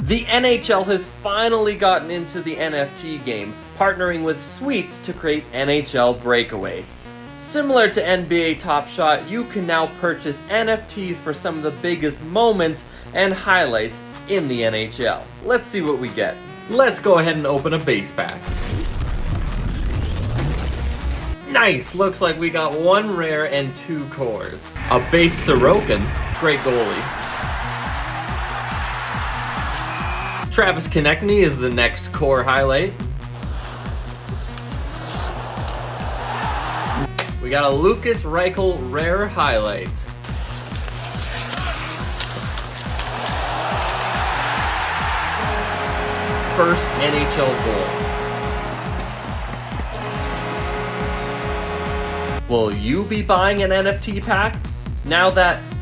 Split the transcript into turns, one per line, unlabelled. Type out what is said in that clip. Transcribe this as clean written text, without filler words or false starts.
The NHL has finally gotten into the NFT game, partnering with Suites to create NHL Breakaway. Similar to NBA Top Shot, you can now purchase NFTs for some of the biggest moments and highlights in the NHL. Let's see what we get. Let's go ahead and open a base pack. Nice! Looks like we got one rare and two cores. A base Sorokin, great goalie. Travis Konechny is the next core highlight. We got a Lucas Reichel rare highlight. First NHL goal. Will you be buying an NFT pack? Now that